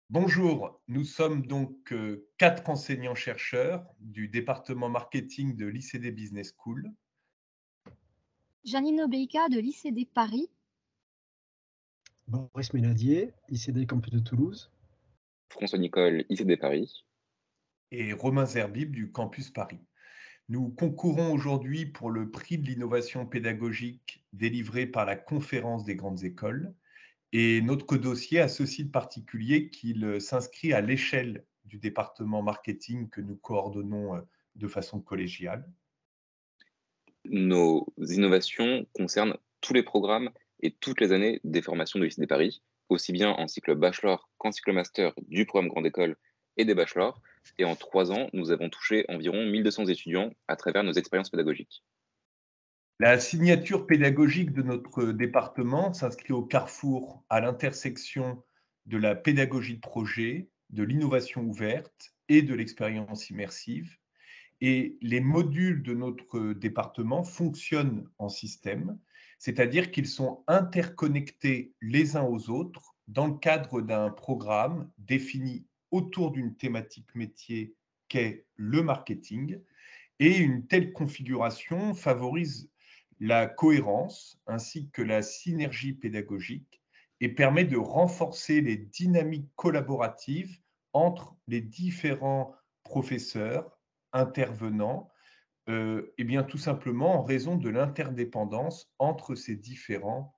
Bonjour, nous sommes donc 4 enseignants-chercheurs du département marketing de l'ICD Business School. Janine Obeika de l'ICD Paris. Boris Ménadier, ICD Campus de Toulouse. François Nicole, ICD Paris. Et Romain Zerbib du Campus Paris. Nous concourons aujourd'hui pour le prix de l'innovation pédagogique délivré par la Conférence des grandes écoles. Et notre dossier a ceci de particulier qu'il s'inscrit à l'échelle du département marketing que nous coordonnons de façon collégiale. Nos innovations concernent tous les programmes et toutes les années des formations de l'ICD Paris, aussi bien en cycle bachelor qu'en cycle master du programme Grande École et des bachelors. Et en 3 ans, nous avons touché environ 1200 étudiants à travers nos expériences pédagogiques. La signature pédagogique de notre département s'inscrit au carrefour, à l'intersection de la pédagogie de projet, de l'innovation ouverte et de l'expérience immersive. Et les modules de notre département fonctionnent en système, c'est-à-dire qu'ils sont interconnectés les uns aux autres dans le cadre d'un programme défini autour d'une thématique métier qu'est le marketing. Et une telle configuration favorise la cohérence ainsi que la synergie pédagogique et permet de renforcer les dynamiques collaboratives entre les différents professeurs intervenants, et bien tout simplement en raison de l'interdépendance entre ces différents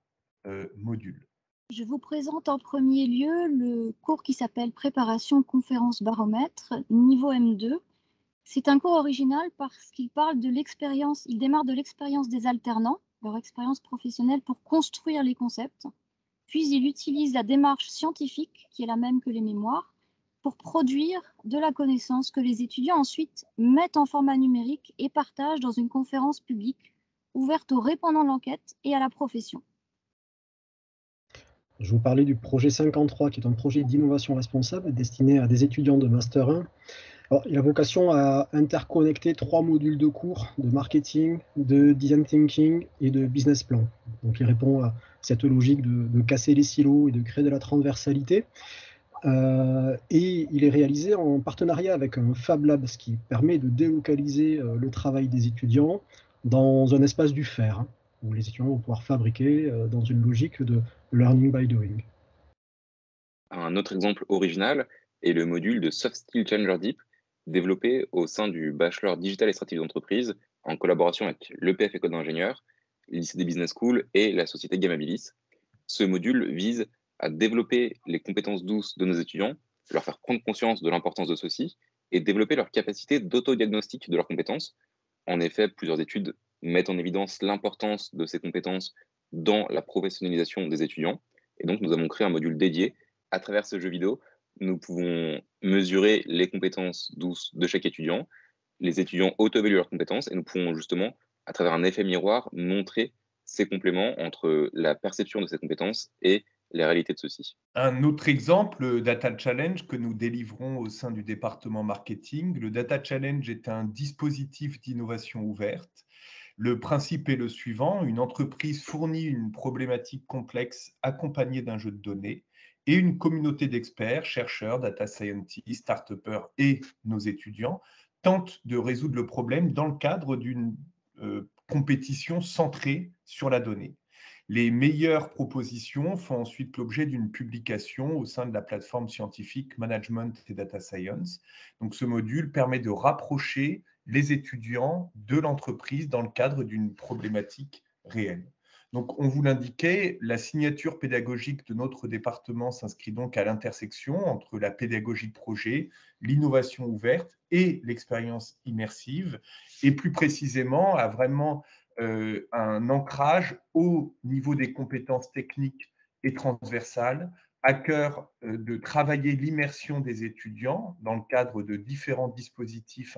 modules. Je vous présente en premier lieu le cours qui s'appelle Préparation conférence baromètre, niveau M2. C'est un cours original parce qu'il parle de l'expérience, il démarre de l'expérience des alternants, leur expérience professionnelle pour construire les concepts. Puis il utilise la démarche scientifique, qui est la même que les mémoires, pour produire de la connaissance que les étudiants ensuite mettent en format numérique et partagent dans une conférence publique ouverte aux répondants de l'enquête et à la profession. Je vous parlais du projet 53, qui est un projet d'innovation responsable destiné à des étudiants de Master 1. Alors, il a vocation à interconnecter 3 modules de cours de marketing, de design thinking et de business plan. Donc, il répond à cette logique de casser les silos et de créer de la transversalité. Et il est réalisé en partenariat avec un Fab Lab, ce qui permet de délocaliser le travail des étudiants dans un espace du faire, où les étudiants vont pouvoir fabriquer dans une logique de learning by doing. Un autre exemple original est le module de Soft Skill Challenger Deep, développé au sein du Bachelor Digital et Stratégie d'entreprise en collaboration avec l'EPF École d'ingénieurs, l'ICD Business School et la société Gamabilis. Ce module vise à développer les compétences douces de nos étudiants, leur faire prendre conscience de l'importance de ceci et développer leur capacité d'autodiagnostic de leurs compétences. En effet, plusieurs études mettent en évidence l'importance de ces compétences dans la professionnalisation des étudiants. Et donc, nous avons créé un module dédié. À travers ce jeu vidéo, nous pouvons mesurer les compétences douces de chaque étudiant. Les étudiants auto-évaluent leurs compétences et nous pouvons justement, à travers un effet miroir, montrer ces compléments entre la perception de ces compétences et la réalité de ceux-ci. Un autre exemple, Data Challenge, que nous délivrons au sein du département marketing. Le Data Challenge est un dispositif d'innovation ouverte. Le principe est le suivant, une entreprise fournit une problématique complexe accompagnée d'un jeu de données et une communauté d'experts, chercheurs, data scientists, start-upers et nos étudiants tentent de résoudre le problème dans le cadre d'une compétition centrée sur la donnée. Les meilleures propositions font ensuite l'objet d'une publication au sein de la plateforme scientifique Management et Data Science. Donc, ce module permet de rapprocher les étudiants de l'entreprise dans le cadre d'une problématique réelle. Donc, on vous l'indiquait, la signature pédagogique de notre département s'inscrit donc à l'intersection entre la pédagogie de projet, l'innovation ouverte et l'expérience immersive, et plus précisément à vraiment un ancrage au niveau des compétences techniques et transversales, à cœur de travailler l'immersion des étudiants dans le cadre de différents dispositifs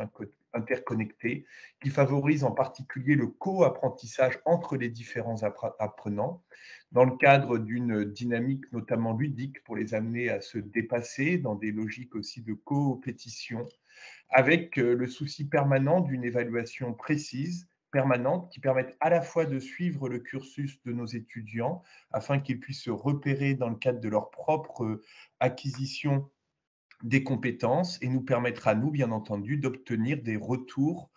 interconnectés qui favorisent en particulier le co-apprentissage entre les différents apprenants, dans le cadre d'une dynamique notamment ludique pour les amener à se dépasser dans des logiques aussi de coopétition, avec le souci permanent d'une évaluation précise, permanente, qui permette à la fois de suivre le cursus de nos étudiants afin qu'ils puissent se repérer dans le cadre de leur propre acquisition des compétences et nous permettra, nous, bien entendu, d'obtenir des retours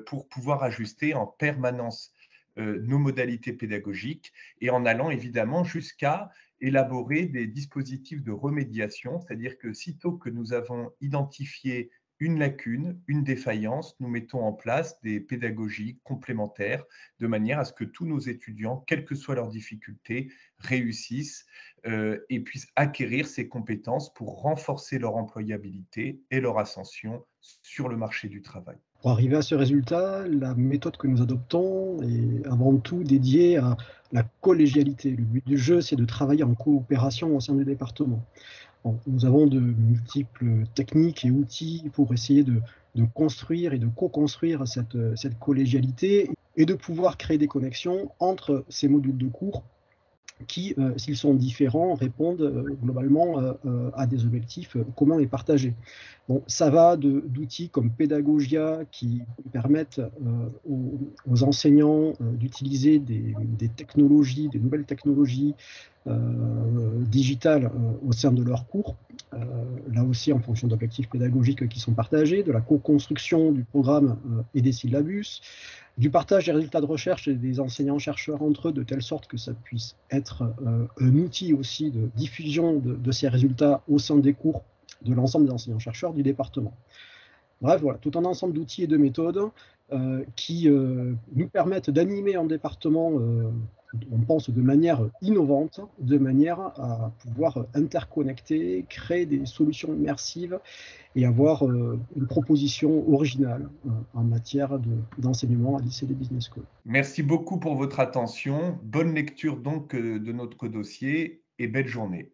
pour pouvoir ajuster en permanence nos modalités pédagogiques et en allant évidemment jusqu'à élaborer des dispositifs de remédiation, c'est-à-dire que sitôt que nous avons identifié une lacune, une défaillance, nous mettons en place des pédagogies complémentaires de manière à ce que tous nos étudiants, quelles que soient leurs difficultés, réussissent et puissent acquérir ces compétences pour renforcer leur employabilité et leur ascension sur le marché du travail. Pour arriver à ce résultat, la méthode que nous adoptons est avant tout dédiée à la collégialité. Le but du jeu, c'est de travailler en coopération au sein du département. Bon, nous avons de multiples techniques et outils pour essayer de construire et de co-construire cette collégialité et de pouvoir créer des connexions entre ces modules de cours qui, s'ils sont différents, répondent globalement à des objectifs communs et partagés. Bon, ça va d'outils comme Pédagogia qui permettent aux enseignants d'utiliser des technologies, des nouvelles technologies digitales au sein de leurs cours, là aussi en fonction d'objectifs pédagogiques qui sont partagés, de la co-construction du programme et des syllabus, du partage des résultats de recherche et des enseignants-chercheurs entre eux, de telle sorte que ça puisse être un outil aussi de diffusion de ces résultats au sein des cours de l'ensemble des enseignants-chercheurs du département. Bref, voilà, tout un ensemble d'outils et de méthodes qui nous permettent d'animer un département, on pense, de manière innovante, de manière à pouvoir interconnecter, créer des solutions immersives et avoir une proposition originale en matière d'enseignement à l'ICD Business School. Merci beaucoup pour votre attention. Bonne lecture donc de notre dossier et belle journée.